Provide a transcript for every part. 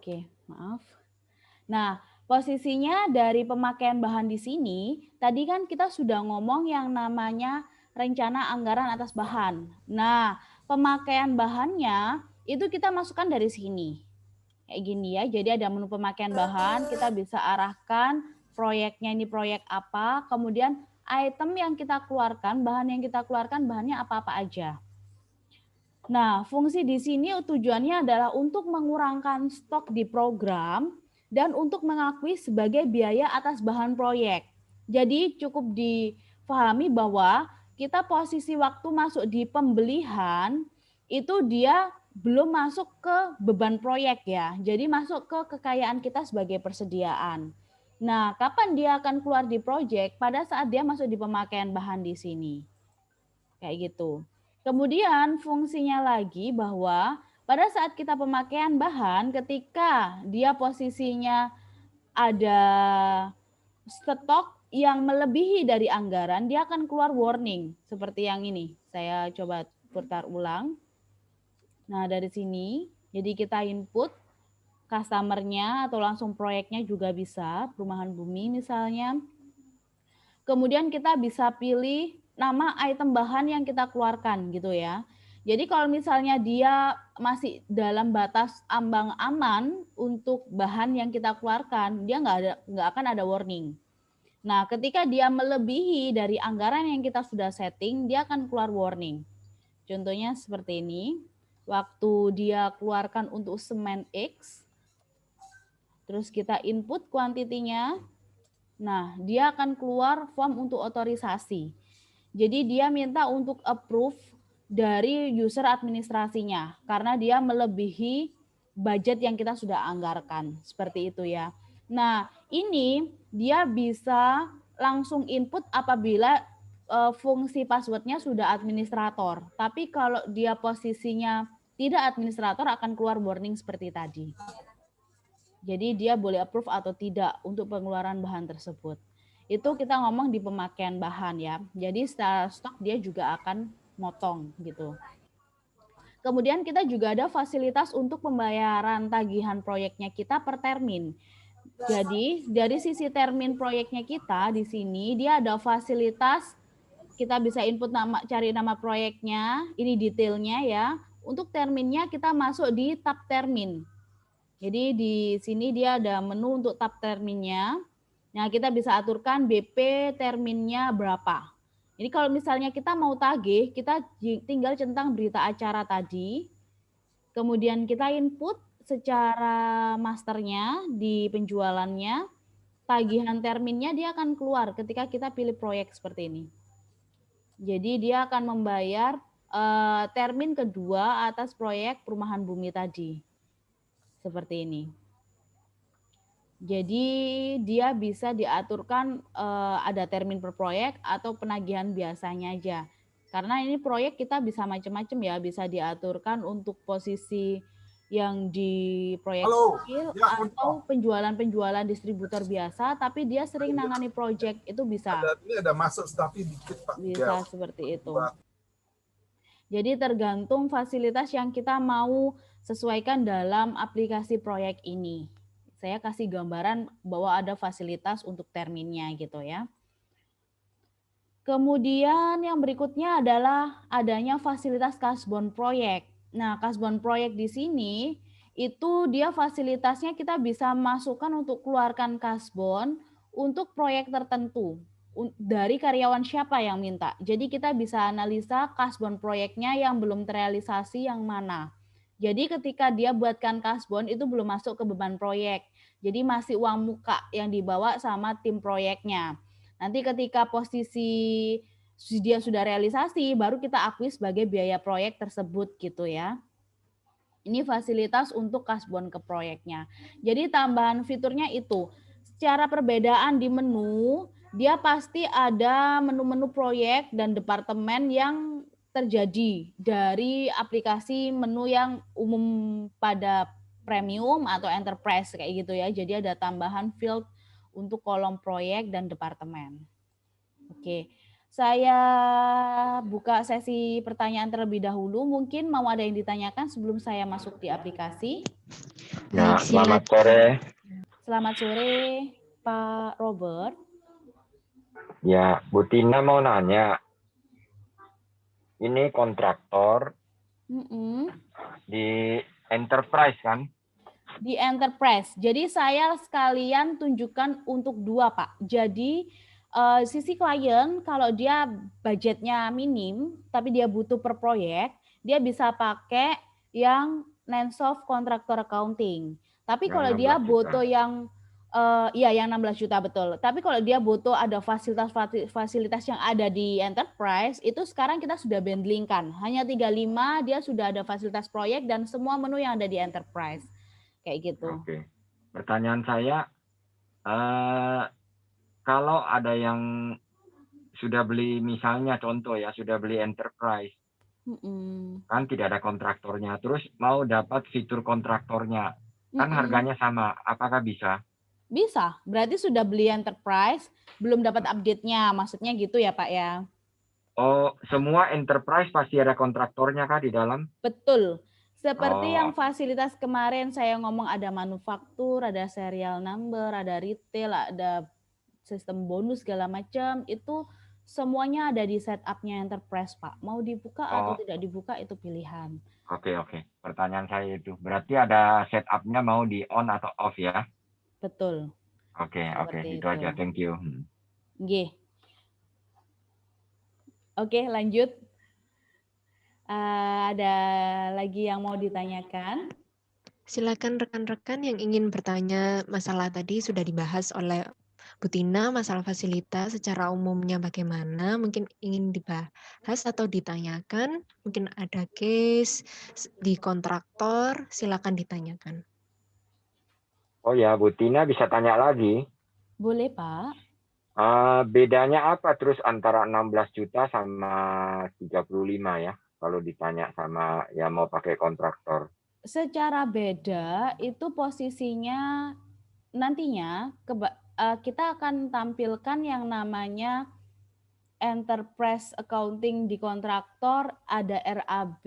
Oke, maaf. Nah, posisinya dari pemakaian bahan di sini, tadi kan kita sudah ngomong yang namanya rencana anggaran atas bahan. Nah, pemakaian bahannya itu kita masukkan dari sini. Kayak gini ya, jadi ada menu pemakaian bahan, kita bisa arahkan proyeknya ini proyek apa, kemudian item yang kita keluarkan, bahan yang kita keluarkan, bahannya apa-apa aja. Nah, fungsi di sini tujuannya adalah untuk mengurangkan stok di program dan untuk mengakui sebagai biaya atas bahan proyek. Jadi cukup difahami bahwa kita posisi waktu masuk di pembelian itu dia belum masuk ke beban proyek ya. Jadi masuk ke kekayaan kita sebagai persediaan. Nah, kapan dia akan keluar di proyek? Pada saat dia masuk di pemakaian bahan di sini. Kayak gitu. Kemudian fungsinya lagi bahwa pada saat kita pemakaian bahan, ketika dia posisinya ada stok yang melebihi dari anggaran, dia akan keluar warning seperti yang ini. Saya coba putar ulang. Nah, dari sini, jadi kita input customer-nya atau langsung proyeknya juga bisa, perumahan bumi misalnya. Kemudian kita bisa pilih nama item bahan yang kita keluarkan gitu ya. Jadi kalau misalnya dia masih dalam batas ambang aman untuk bahan yang kita keluarkan, dia nggak akan ada warning. Nah, ketika dia melebihi dari anggaran yang kita sudah setting, dia akan keluar warning. Contohnya seperti ini, waktu dia keluarkan untuk semen X, terus kita input kuantitinya, nah dia akan keluar form untuk otorisasi. Jadi dia minta untuk approve dari user administrasinya karena dia melebihi budget yang kita sudah anggarkan. Seperti itu ya. Nah, ini dia bisa langsung input apabila fungsi passwordnya sudah administrator. Tapi kalau dia posisinya tidak administrator akan keluar warning seperti tadi. Jadi dia boleh approve atau tidak untuk pengeluaran bahan tersebut. Itu kita ngomong di pemakaian bahan ya. Jadi secara stok dia juga akan motong gitu. Kemudian kita juga ada fasilitas untuk pembayaran tagihan proyeknya kita per termin. Jadi dari sisi termin proyeknya kita di sini dia ada fasilitas kita bisa input nama, cari nama proyeknya, ini detailnya ya. Untuk terminnya kita masuk di tab termin. Jadi di sini dia ada menu untuk tab terminnya. Nah, kita bisa aturkan BP terminnya berapa. Jadi kalau misalnya kita mau tagih, kita tinggal centang berita acara tadi. Kemudian kita input secara masternya di penjualannya. Tagihan terminnya dia akan keluar ketika kita pilih proyek seperti ini. Jadi dia akan membayar termin kedua atas proyek perumahan bumi tadi. Seperti ini. Jadi dia bisa diaturkan ada termin per proyek atau penagihan biasanya aja. Karena ini proyek kita bisa macam-macam ya, bisa diaturkan untuk posisi yang di proyek kecil ya, atau penjualan-penjualan distributor biasa, tapi dia sering nangani proyek itu bisa. Ini ada masuk tapi dikit Pak. Bisa seperti itu. Jadi tergantung fasilitas yang kita mau sesuaikan dalam aplikasi proyek ini. Saya kasih gambaran bahwa ada fasilitas untuk terminnya gitu ya. Kemudian yang berikutnya adalah adanya fasilitas kasbon proyek. Nah, kasbon proyek di sini itu dia fasilitasnya kita bisa masukkan untuk keluarkan kasbon untuk proyek tertentu dari karyawan siapa yang minta. Jadi kita bisa analisa kasbon proyeknya yang belum terrealisasi yang mana. Jadi ketika dia buatkan kasbon itu belum masuk ke beban proyek. Jadi masih uang muka yang dibawa sama tim proyeknya. Nanti ketika posisi dia sudah realisasi, baru kita akui sebagai biaya proyek tersebut gitu ya. Ini fasilitas untuk kasbon ke proyeknya. Jadi tambahan fiturnya itu, secara perbedaan di menu, dia pasti ada menu-menu proyek dan departemen yang terjadi dari aplikasi menu yang umum pada premium atau enterprise kayak gitu ya. Jadi ada tambahan field untuk kolom proyek dan departemen. Oke, saya buka sesi pertanyaan terlebih dahulu. Mungkin mau ada yang ditanyakan sebelum saya masuk di aplikasi. Ya, Baik, selamat silakan. sore. Selamat sore, Pak Robert. Ya, Bu Tina mau nanya. Ini kontraktor di enterprise kan? Di enterprise. Jadi saya sekalian tunjukkan untuk dua, Pak. Jadi sisi klien kalau dia budgetnya minim tapi dia butuh per proyek, dia bisa pakai yang Nensoft Contractor Accounting. Tapi Yang kalau 16 dia juta. butuh yang iya yang 16 juta betul. Tapi kalau dia butuh ada fasilitas yang ada di enterprise, itu sekarang kita sudah bundlingkan. Hanya 35 dia sudah ada fasilitas proyek dan semua menu yang ada di enterprise. Kayak gitu. Oke. Pertanyaan saya, kalau ada yang sudah beli, misalnya contoh ya, sudah beli enterprise, kan tidak ada kontraktornya, terus mau dapat fitur kontraktornya, kan harganya sama, apakah bisa? Bisa, berarti sudah beli enterprise, belum dapat update-nya, maksudnya gitu ya Pak ya? Oh, semua enterprise pasti ada kontraktornya kah di dalam? Betul. Seperti yang fasilitas kemarin saya ngomong ada manufaktur, ada serial number, ada retail, ada sistem bonus segala macam, itu semuanya ada di setup-nya enterprise Pak. Mau dibuka atau tidak dibuka itu pilihan. Oke. Pertanyaan saya itu, berarti ada setup-nya mau di on atau off ya? Betul. Oke, itu aja. Thank you. Nggih. Oke, lanjut. Ada lagi yang mau ditanyakan? Silakan rekan-rekan yang ingin bertanya, masalah tadi sudah dibahas oleh Bu Tina, masalah fasilitas secara umumnya bagaimana, mungkin ingin dibahas atau ditanyakan, mungkin ada case di kontraktor, silakan ditanyakan. Oh ya, Bu Tina bisa tanya lagi. Boleh, Pak. Bedanya apa terus antara 16 juta sama 35 ya, kalau ditanya sama yang mau pakai kontraktor? Secara beda, itu posisinya nantinya kita akan tampilkan yang namanya enterprise accounting di kontraktor, ada RAB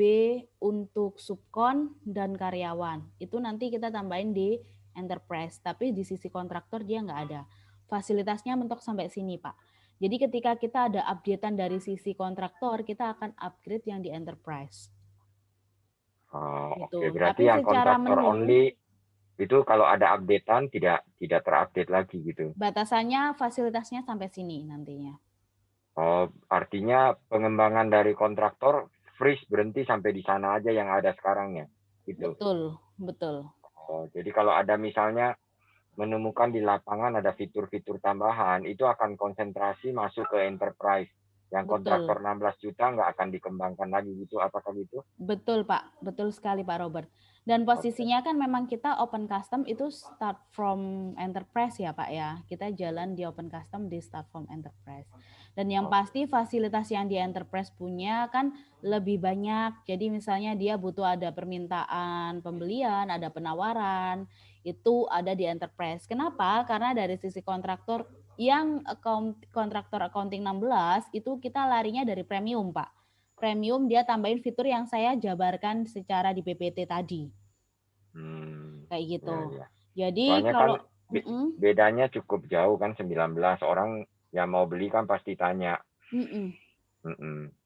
untuk subkon dan karyawan. Itu nanti kita tambahin di enterprise, tapi di sisi kontraktor dia nggak ada. Fasilitasnya mentok sampai sini, Pak. Jadi ketika kita ada updatean dari sisi kontraktor, kita akan upgrade yang di enterprise. Gitu. Oke, berarti tapi yang kontraktor only itu kalau ada updatean tidak terupdate lagi gitu. Batasannya fasilitasnya sampai sini nantinya. Artinya pengembangan dari kontraktor freeze, berhenti sampai di sana aja yang ada sekarang ya. Gitu. Betul. Jadi kalau ada misalnya menemukan di lapangan ada fitur-fitur tambahan, itu akan konsentrasi masuk ke enterprise. Yang kontraktor 16 juta nggak akan dikembangkan lagi gitu, apakah gitu? Betul Pak, betul sekali Pak Robert. Dan posisinya kan memang kita open custom itu start from enterprise ya Pak ya. Kita jalan di open custom di start from enterprise. Dan yang pasti fasilitas yang di enterprise punya kan lebih banyak. Jadi misalnya dia butuh ada permintaan pembelian, ada penawaran, itu ada di enterprise. Kenapa? Karena dari sisi kontraktor yang kontraktor accounting 16 itu kita larinya dari premium Pak. Premium dia tambahin fitur yang saya jabarkan secara di PPT tadi. Kayak gitu. Ya. Jadi soalnya kalau kan bedanya cukup jauh kan, 19 orang yang mau beli kan pasti tanya.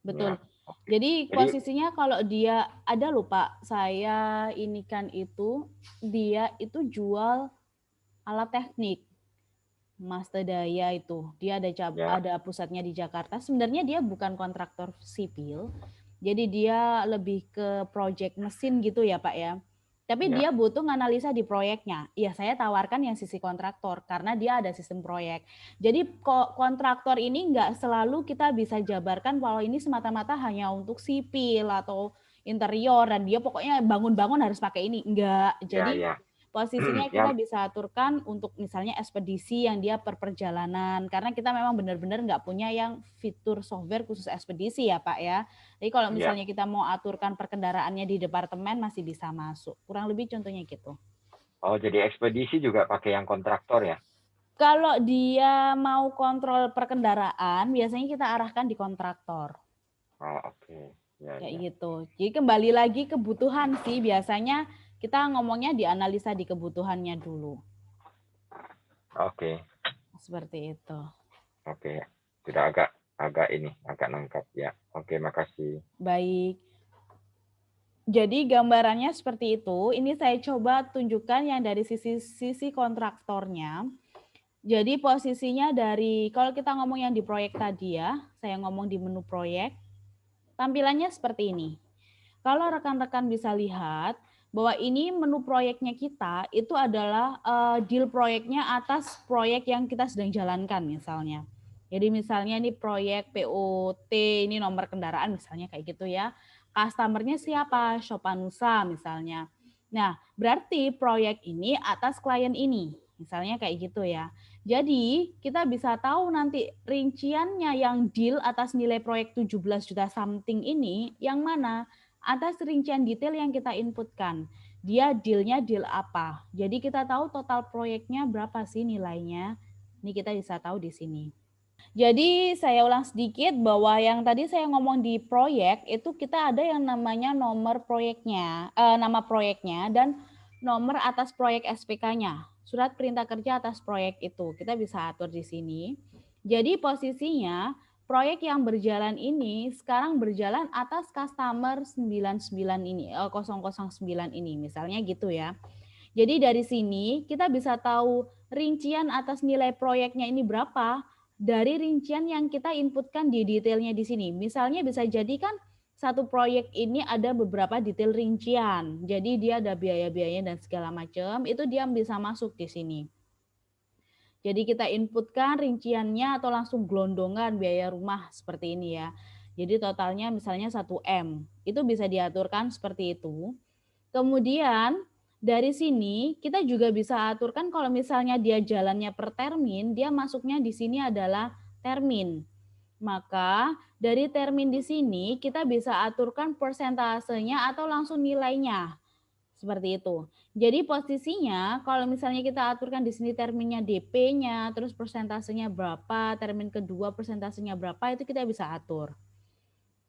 Betul. Ya. Jadi posisinya kalau dia ada lupa saya ini kan itu dia itu jual alat teknik. Master Daya itu dia ada pusatnya di Jakarta. Sebenarnya dia bukan kontraktor sipil, jadi dia lebih ke project mesin gitu ya Pak ya. Tapi dia butuh analisa di proyeknya. Iya saya tawarkan yang sisi kontraktor karena dia ada sistem proyek. Jadi kontraktor ini nggak selalu kita bisa jabarkan kalau ini semata-mata hanya untuk sipil atau interior dan dia pokoknya bangun-bangun harus pakai ini. Enggak. Jadi posisinya kita bisa aturkan untuk misalnya ekspedisi yang dia per perjalanan karena kita memang benar-benar nggak punya yang fitur software khusus ekspedisi ya Pak ya. Jadi kalau misalnya kita mau aturkan perkendaraannya di departemen masih bisa masuk. Kurang lebih contohnya gitu. Oh, jadi ekspedisi juga pakai yang kontraktor ya? Kalau dia mau kontrol perkendaraan biasanya kita arahkan di kontraktor. Oke. Kayak gitu. Jadi kembali lagi kebutuhan sih biasanya Kita ngomongnya di analisa di kebutuhannya dulu. Oke. Seperti itu. Oke. Sudah agak nangkap ya. Oke, makasih. Baik. Jadi gambarannya seperti itu. Ini saya coba tunjukkan yang dari sisi kontraktornya. Jadi posisinya dari, kalau kita ngomong yang di proyek tadi ya, saya ngomong di menu proyek, tampilannya seperti ini. Kalau rekan-rekan bisa lihat, bahwa ini menu proyeknya kita, itu adalah deal proyeknya atas proyek yang kita sedang jalankan misalnya. Jadi misalnya ini proyek POT, ini nomor kendaraan misalnya kayak gitu ya. Customer-nya siapa? Shopanusa misalnya. Nah, berarti proyek ini atas klien ini. Misalnya kayak gitu ya. Jadi, kita bisa tahu nanti rinciannya yang deal atas nilai proyek 17 juta something ini yang mana? Atas rincian detail yang kita inputkan. Dia deal-nya deal apa? Jadi kita tahu total proyeknya berapa sih nilainya. Ini kita bisa tahu di sini. Jadi saya ulang sedikit bahwa yang tadi saya ngomong di proyek itu kita ada yang namanya nomor proyeknya, nama proyeknya dan nomor atas proyek SPK-nya, surat perintah kerja atas proyek itu. Kita bisa atur di sini. Jadi posisinya proyek yang berjalan ini sekarang berjalan atas customer 99 ini, 009 ini misalnya gitu ya. Jadi dari sini kita bisa tahu rincian atas nilai proyeknya ini berapa dari rincian yang kita inputkan di detailnya di sini. Misalnya bisa jadi kan satu proyek ini ada beberapa detail rincian. Jadi dia ada biaya-biaya dan segala macam, itu dia bisa masuk di sini. Jadi kita inputkan rinciannya atau langsung gelondongan biaya rumah seperti ini ya. Jadi totalnya misalnya 1M. Itu bisa diaturkan seperti itu. Kemudian dari sini kita juga bisa aturkan kalau misalnya dia jalannya per termin, dia masuknya di sini adalah termin. Maka dari termin di sini kita bisa aturkan persentasenya atau langsung nilainya. Seperti itu. Jadi posisinya kalau misalnya kita aturkan di sini terminnya DP-nya, terus persentasenya berapa, termin kedua persentasenya berapa, itu kita bisa atur.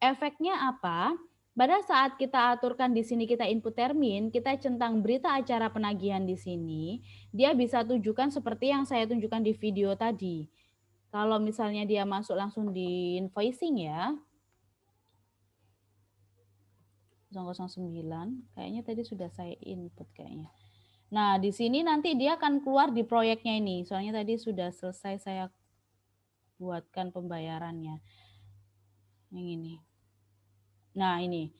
Efeknya apa? Pada saat kita aturkan di sini kita input termin, kita centang berita acara penagihan di sini, dia bisa tunjukkan seperti yang saya tunjukkan di video tadi. Kalau misalnya dia masuk langsung di invoicing ya, 009, kayaknya tadi sudah saya input kayaknya. Nah, di sini nanti dia akan keluar di proyeknya ini, soalnya tadi sudah selesai saya buatkan pembayarannya. Yang ini. Nah, ini.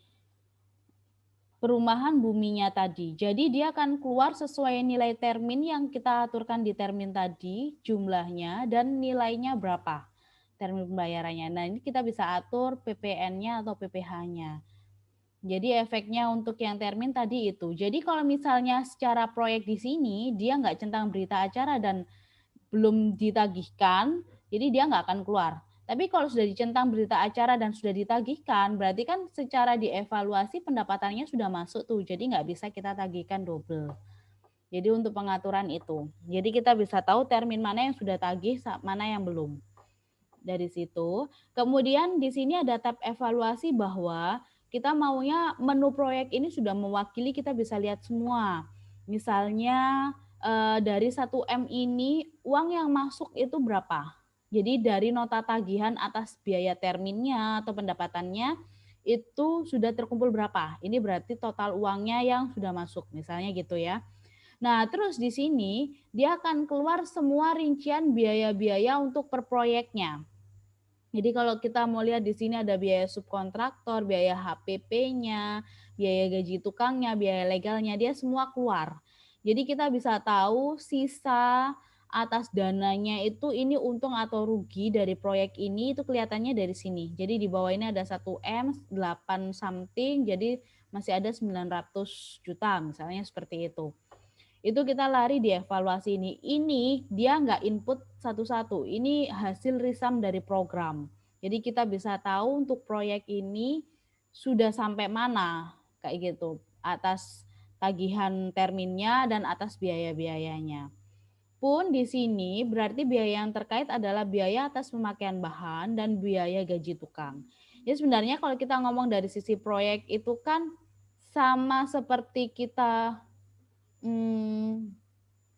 Perumahan buminya tadi. Jadi dia akan keluar sesuai nilai termin yang kita aturkan di termin tadi, jumlahnya dan nilainya berapa. Termin pembayarannya. Nah, ini kita bisa atur PPN-nya atau PPH-nya. Jadi efeknya untuk yang termin tadi itu. Jadi kalau misalnya secara proyek di sini, dia nggak centang berita acara dan belum ditagihkan, jadi dia nggak akan keluar. Tapi kalau sudah dicentang berita acara dan sudah ditagihkan, berarti kan secara dievaluasi pendapatannya sudah masuk tuh, jadi nggak bisa kita tagihkan double. Jadi untuk pengaturan itu. Jadi kita bisa tahu termin mana yang sudah tagih, mana yang belum. Dari situ. Kemudian di sini ada tab evaluasi bahwa kita maunya menu proyek ini sudah mewakili, kita bisa lihat semua. Misalnya dari 1M ini uang yang masuk itu berapa? Jadi dari nota tagihan atas biaya terminnya atau pendapatannya itu sudah terkumpul berapa? Ini berarti total uangnya yang sudah masuk, misalnya gitu ya. Nah, terus di sini dia akan keluar semua rincian biaya-biaya untuk per proyeknya. Jadi kalau kita mau lihat di sini ada biaya subkontraktor, biaya HPP-nya, biaya gaji tukangnya, biaya legalnya, dia semua keluar. Jadi kita bisa tahu sisa atas dananya itu ini untung atau rugi dari proyek ini itu kelihatannya dari sini. Jadi di bawah ini ada 1M, 8 something, jadi masih ada 900 juta misalnya seperti itu. Itu kita lari di evaluasi ini. Ini dia nggak input satu-satu. Ini hasil resum dari program. Jadi kita bisa tahu untuk proyek ini sudah sampai mana kayak gitu. Atas tagihan terminnya dan atas biaya-biayanya. Pun di sini berarti biaya yang terkait adalah biaya atas pemakaian bahan dan biaya gaji tukang. Jadi sebenarnya kalau kita ngomong dari sisi proyek itu kan sama seperti kita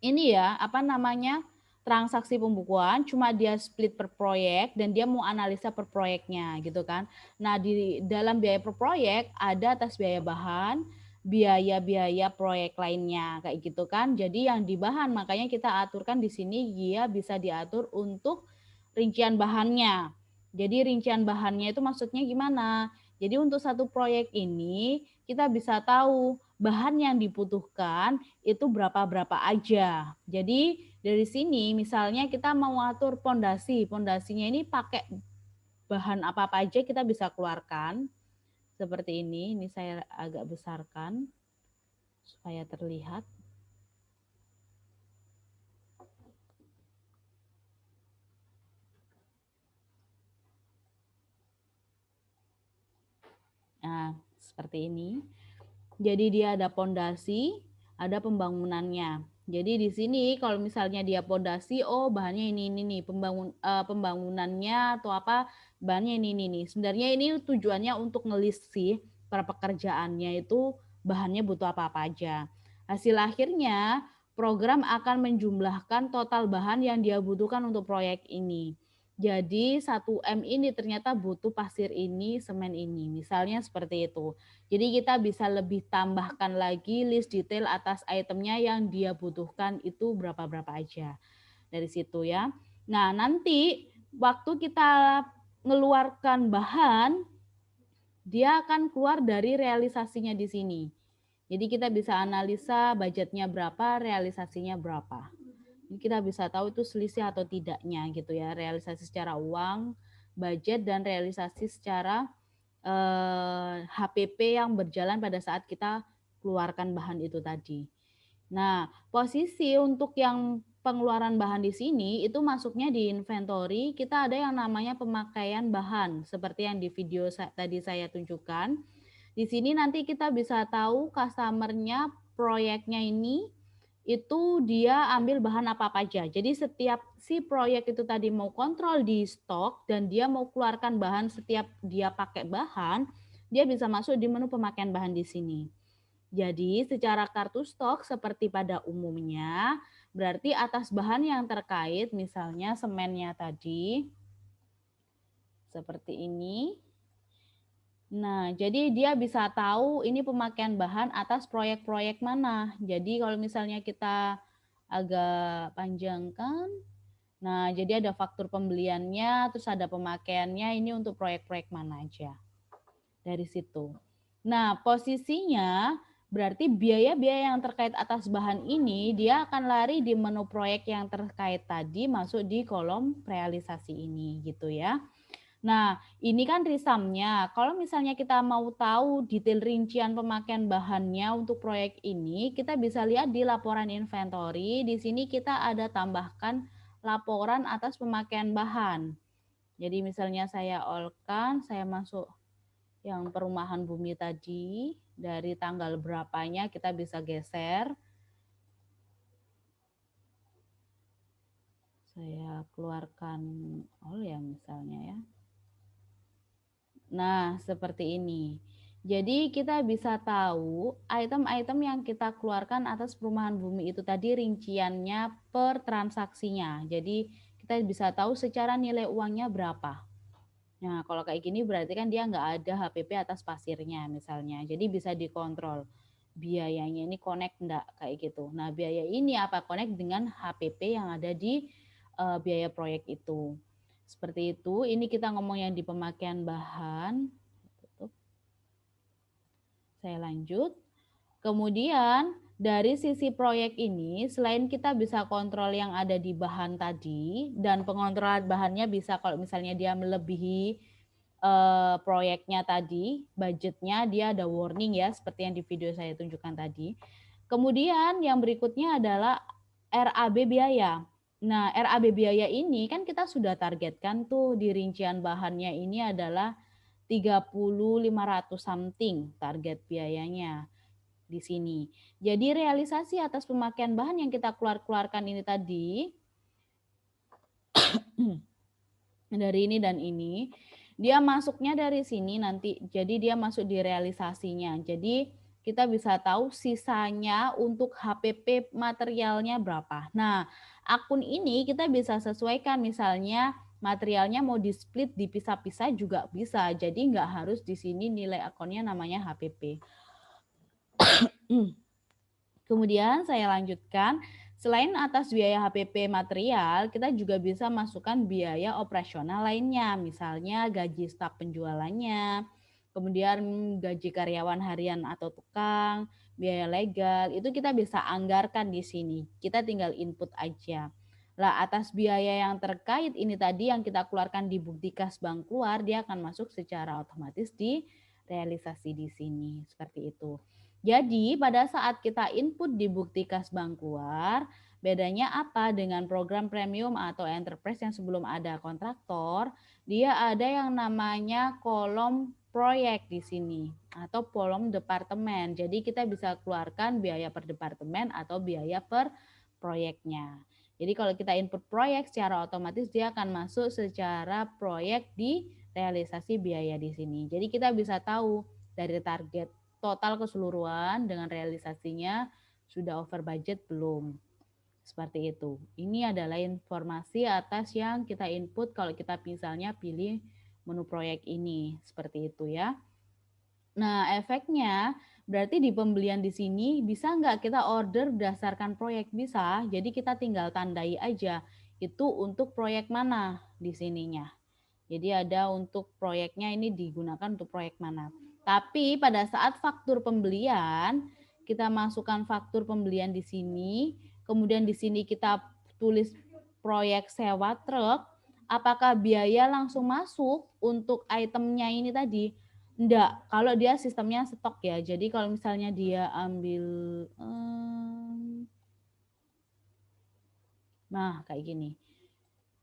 ini ya, apa namanya, transaksi pembukuan, cuma dia split per proyek dan dia mau analisa per proyeknya gitu kan. Nah, di dalam biaya per proyek ada atas biaya bahan, biaya-biaya proyek lainnya kayak gitu kan. Jadi yang di bahan makanya kita aturkan di sini dia bisa diatur untuk rincian bahannya. Jadi rincian bahannya itu maksudnya gimana? Jadi untuk satu proyek ini kita bisa tahu bahan yang dibutuhkan itu berapa aja. Jadi dari sini misalnya kita mau atur pondasi, pondasinya ini pakai bahan apa aja kita bisa keluarkan. Seperti ini saya agak besarkan supaya terlihat. Nah, seperti ini. Jadi dia ada pondasi, ada pembangunannya. Jadi di sini kalau misalnya dia pondasi, oh bahannya ini nih, pembangunannya atau apa bahannya ini nih. Sebenarnya ini tujuannya untuk ngelis sih para pekerjaannya itu bahannya butuh apa aja. Hasil akhirnya program akan menjumlahkan total bahan yang dia butuhkan untuk proyek ini. Jadi 1M ini ternyata butuh pasir ini, semen ini. Misalnya seperti itu. Jadi kita bisa lebih tambahkan lagi list detail atas itemnya yang dia butuhkan itu berapa aja. Dari situ ya. Nah, nanti waktu kita mengeluarkan bahan, dia akan keluar dari realisasinya di sini. Jadi kita bisa analisa budgetnya berapa, realisasinya berapa. Kita bisa tahu itu selisih atau tidaknya gitu ya, realisasi secara uang, budget, dan realisasi secara HPP yang berjalan pada saat kita keluarkan bahan itu tadi. Nah, posisi untuk yang pengeluaran bahan di sini itu masuknya di inventory, kita ada yang namanya pemakaian bahan, seperti yang di video tadi saya tunjukkan. Di sini nanti kita bisa tahu customer-nya proyeknya ini itu dia ambil bahan apa aja. Jadi setiap si proyek itu tadi mau kontrol di stok dan dia mau keluarkan bahan setiap dia pakai bahan, dia bisa masuk di menu pemakaian bahan di sini. Jadi secara kartu stok seperti pada umumnya, berarti atas bahan yang terkait misalnya semennya tadi seperti ini. Nah, jadi dia bisa tahu ini pemakaian bahan atas proyek-proyek mana. Jadi kalau misalnya kita agak panjangkan, nah jadi ada faktur pembeliannya, terus ada pemakaiannya, ini untuk proyek-proyek mana aja. Dari situ. Nah, posisinya berarti biaya-biaya yang terkait atas bahan ini, dia akan lari di menu proyek yang terkait tadi, masuk di kolom realisasi ini gitu ya. Nah, ini kan risamnya. Kalau misalnya kita mau tahu detail rincian pemakaian bahannya untuk proyek ini, kita bisa lihat di laporan inventory. Di sini kita ada tambahkan laporan atas pemakaian bahan. Jadi misalnya saya all-kan, saya masuk yang perumahan bumi tadi, dari tanggal berapanya kita bisa geser. Saya keluarkan all ya misalnya ya. Nah, seperti ini. Jadi kita bisa tahu item-item yang kita keluarkan atas perumahan bumi itu tadi rinciannya per transaksinya. Jadi kita bisa tahu secara nilai uangnya berapa. Nah, kalau kayak gini berarti kan dia nggak ada HPP atas pasirnya misalnya. Jadi bisa dikontrol biayanya ini connect enggak kayak gitu. Nah, biaya ini apa connect dengan HPP yang ada di biaya proyek itu. Seperti itu, ini kita ngomong yang di pemakaian bahan. Saya lanjut. Kemudian dari sisi proyek ini, selain kita bisa kontrol yang ada di bahan tadi, dan pengontrolan bahannya bisa kalau misalnya dia melebihi proyeknya tadi, budgetnya dia ada warning ya, seperti yang di video saya tunjukkan tadi. Kemudian yang berikutnya adalah RAB biaya. Nah, RAB biaya ini kan kita sudah targetkan tuh di rincian bahannya ini adalah 30.500 something target biayanya di sini. Jadi realisasi atas pemakaian bahan yang kita keluarkan ini tadi dari ini dan ini, dia masuknya dari sini nanti. Jadi dia masuk di realisasinya. Jadi kita bisa tahu sisanya untuk HPP materialnya berapa. Nah, akun ini kita bisa sesuaikan, misalnya materialnya mau di-split dipisah-pisah juga bisa. Jadi nggak harus di sini nilai akunnya namanya HPP. Kemudian saya lanjutkan, selain atas biaya HPP material, kita juga bisa masukkan biaya operasional lainnya, misalnya gaji staf penjualannya, kemudian gaji karyawan harian atau tukang, biaya legal, itu kita bisa anggarkan di sini. Kita tinggal input aja. Lah, atas biaya yang terkait ini tadi yang kita keluarkan di bukti kas bank keluar, dia akan masuk secara otomatis di realisasi di sini. Seperti itu. Jadi pada saat kita input di bukti kas bank keluar, bedanya apa dengan program premium atau enterprise yang sebelum ada kontraktor? Dia ada yang namanya kolom proyek di sini atau kolom departemen. Jadi kita bisa keluarkan biaya per departemen atau biaya per proyeknya. Jadi kalau kita input proyek secara otomatis dia akan masuk secara proyek di realisasi biaya di sini. Jadi kita bisa tahu dari target total keseluruhan dengan realisasinya sudah over budget belum. Seperti itu. Ini adalah informasi atas yang kita input kalau kita misalnya pilih menu proyek ini. Seperti itu ya. Nah, efeknya berarti di pembelian di sini bisa nggak kita order berdasarkan proyek? Bisa. Jadi kita tinggal tandai aja itu untuk proyek mana di sininya. Jadi ada untuk proyeknya ini digunakan untuk proyek mana. Tapi pada saat faktur pembelian, kita masukkan faktur pembelian di sini, kemudian di sini kita tulis proyek sewa truk, apakah biaya langsung masuk untuk itemnya ini tadi? Enggak, kalau dia sistemnya stok ya. Jadi kalau misalnya dia ambil, nah kayak gini,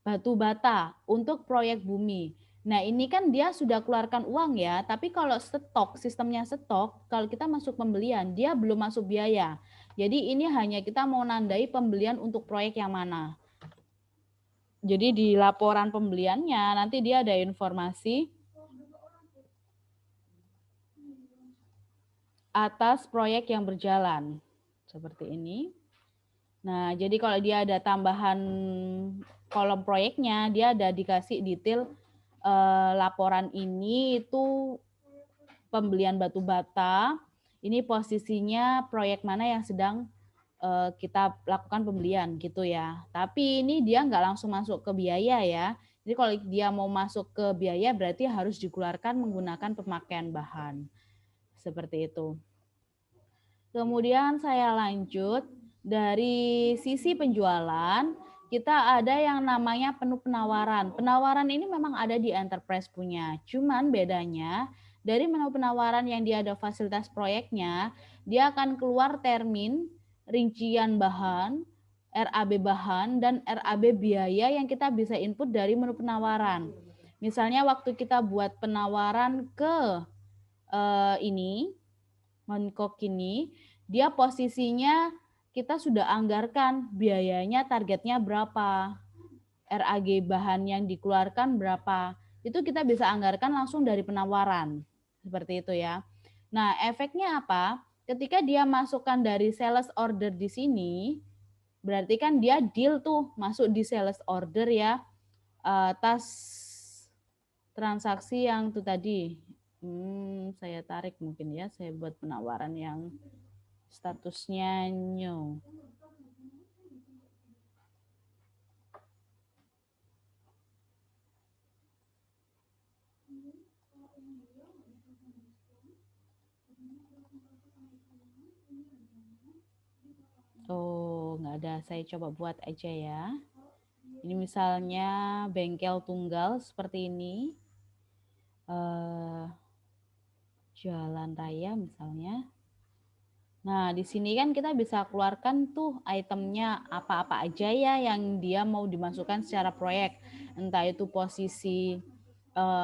batu bata untuk proyek bumi. Nah ini kan dia sudah keluarkan uang ya, tapi kalau stok, sistemnya stok, kalau kita masuk pembelian, dia belum masuk biaya. Jadi ini hanya kita mau nandai pembelian untuk proyek yang mana. Jadi di laporan pembeliannya nanti dia ada informasi atas proyek yang berjalan. Seperti ini. Nah, jadi kalau dia ada tambahan kolom proyeknya, dia ada dikasih detail laporan ini itu pembelian batu bata, ini posisinya proyek mana yang sedang kita lakukan pembelian gitu ya. Tapi ini dia nggak langsung masuk ke biaya ya. Jadi kalau dia mau masuk ke biaya berarti harus dikeluarkan menggunakan pemakaian bahan. Seperti itu. Kemudian saya lanjut dari sisi penjualan, kita ada yang namanya menu penawaran. Penawaran ini memang ada di enterprise punya. Cuman bedanya dari menu penawaran yang dia ada fasilitas proyeknya, dia akan keluar termin, rincian bahan, RAB bahan, dan RAB biaya yang kita bisa input dari menu penawaran. Misalnya waktu kita buat penawaran ke ini, Monkok ini, dia posisinya kita sudah anggarkan biayanya targetnya berapa, RAG bahan yang dikeluarkan berapa, itu kita bisa anggarkan langsung dari penawaran, seperti itu ya. Nah efeknya apa? Ketika dia masukkan dari sales order di sini, berarti kan dia deal tuh masuk di sales order ya, atas transaksi yang itu tadi. Saya tarik mungkin ya, saya buat penawaran yang statusnya new. Oh, nggak ada. Saya coba buat aja ya. Ini misalnya bengkel tunggal seperti ini. Jalan raya misalnya. Nah, di sini kan kita bisa keluarkan tuh itemnya apa-apa aja ya yang dia mau dimasukkan secara proyek. Entah itu posisi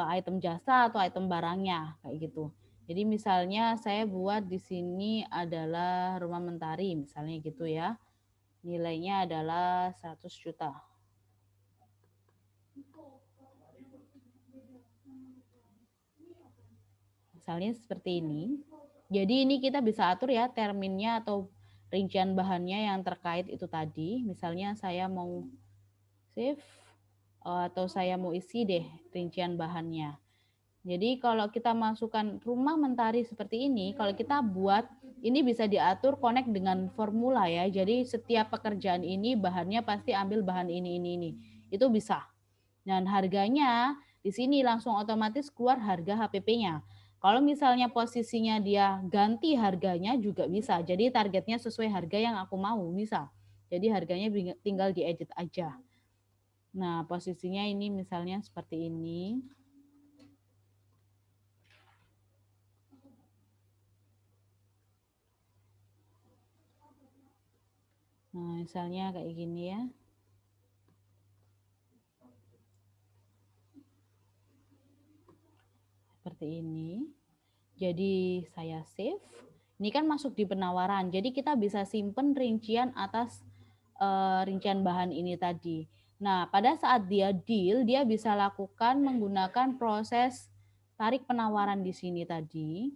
item jasa atau item barangnya kayak gitu. Jadi misalnya saya buat di sini adalah rumah mentari misalnya gitu ya. Nilainya adalah 100 juta. Misalnya seperti ini. Jadi ini kita bisa atur ya terminnya atau rincian bahannya yang terkait itu tadi. Misalnya saya mau save atau saya mau isi deh rincian bahannya. Jadi kalau kita masukkan rumah mentari seperti ini, kalau kita buat, ini bisa diatur connect dengan formula ya. Jadi setiap pekerjaan ini bahannya pasti ambil bahan ini. Itu bisa. Dan harganya di sini langsung otomatis keluar harga HPP-nya. Kalau misalnya posisinya dia ganti harganya juga bisa. Jadi targetnya sesuai harga yang aku mau, bisa. Jadi harganya tinggal diedit aja. Nah, posisinya ini misalnya seperti ini. Nah, misalnya kayak gini ya. Seperti ini. Jadi saya save. Ini kan masuk di penawaran. Jadi kita bisa simpen rincian atas rincian bahan ini tadi. Nah, pada saat dia deal, dia bisa lakukan menggunakan proses tarik penawaran di sini tadi.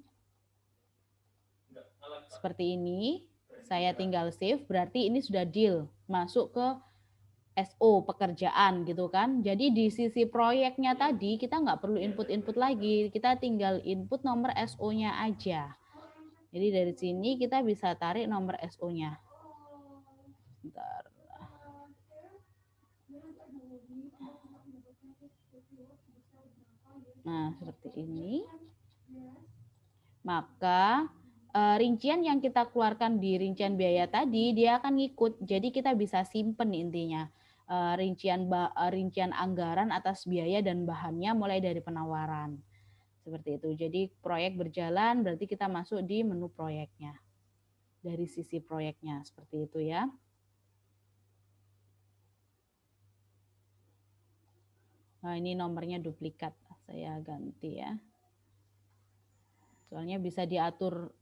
Seperti ini. Saya tinggal save, berarti ini sudah deal. Masuk ke SO pekerjaan gitu kan. Jadi di sisi proyeknya tadi kita nggak perlu input lagi, kita tinggal input nomor SO-nya aja. Jadi dari sini kita bisa tarik nomor SO-nya. Bentar. Nah seperti ini. Maka rincian yang kita keluarkan di rincian biaya tadi dia akan ngikut. Jadi kita bisa simpen intinya. Rincian anggaran atas biaya dan bahannya mulai dari penawaran. Seperti itu. Jadi proyek berjalan berarti kita masuk di menu proyeknya. Dari sisi proyeknya seperti itu ya. Nah, ini nomornya duplikat. Saya ganti ya. Soalnya bisa diatur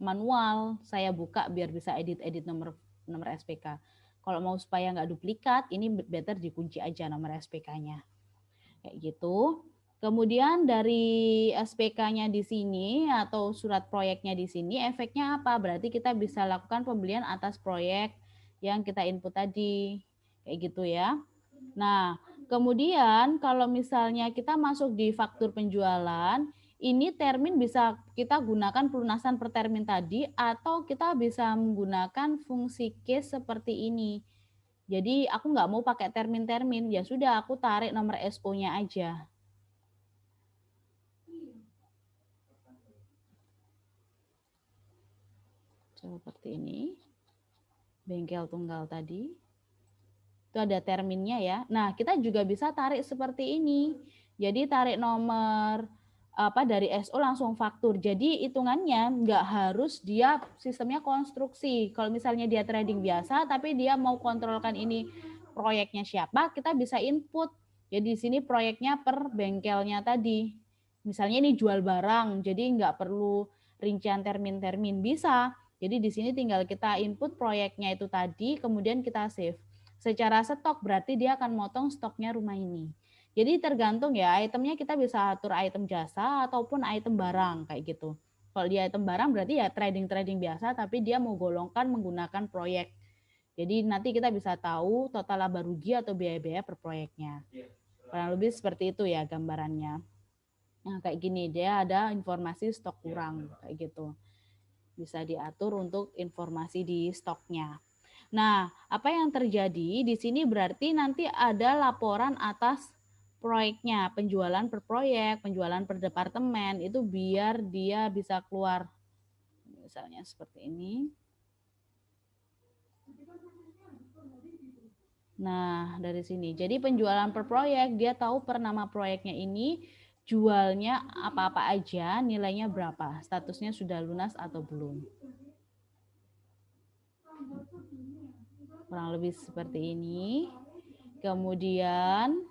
manual. Saya buka biar bisa edit nomor SPK. Kalau mau supaya nggak duplikat, ini better dikunci aja nomor SPK-nya. Kayak gitu. Kemudian dari SPK-nya di sini atau surat proyeknya di sini, efeknya apa? Berarti kita bisa lakukan pembelian atas proyek yang kita input tadi. Kayak gitu ya. Nah, kemudian kalau misalnya kita masuk di faktur penjualan, ini termin bisa kita gunakan pelunasan per termin tadi atau kita bisa menggunakan fungsi case seperti ini. Jadi aku nggak mau pakai termin-termin, ya sudah aku tarik nomor SO-nya aja. Seperti ini. Bengkel tunggal tadi. Itu ada terminnya ya. Nah, kita juga bisa tarik seperti ini. Jadi tarik nomor dari SO langsung faktur. Jadi hitungannya nggak harus dia sistemnya konstruksi. Kalau misalnya dia trading biasa, tapi dia mau kontrolkan ini proyeknya siapa, kita bisa input. Jadi di sini proyeknya per bengkelnya tadi. Misalnya ini jual barang, jadi nggak perlu rincian termin-termin, bisa. Jadi di sini tinggal kita input proyeknya itu tadi, kemudian kita save. Secara stok berarti dia akan motong stoknya rumah ini. Jadi tergantung ya, itemnya kita bisa atur item jasa ataupun item barang kayak gitu. Kalau dia item barang berarti ya trading biasa, tapi dia mau golongkan menggunakan proyek. Jadi nanti kita bisa tahu total laba rugi atau biaya-biaya per proyeknya. Kurang lebih seperti itu ya gambarannya. Nah kayak gini, dia ada informasi stok kurang kayak gitu. Bisa diatur untuk informasi di stoknya. Nah, apa yang terjadi di sini berarti nanti ada laporan atas proyeknya, penjualan per proyek, penjualan per departemen, itu biar dia bisa keluar. Misalnya seperti ini. Nah, dari sini. Jadi penjualan per proyek, dia tahu per nama proyeknya ini jualnya apa-apa aja, nilainya berapa, statusnya sudah lunas atau belum. Kurang lebih seperti ini. Kemudian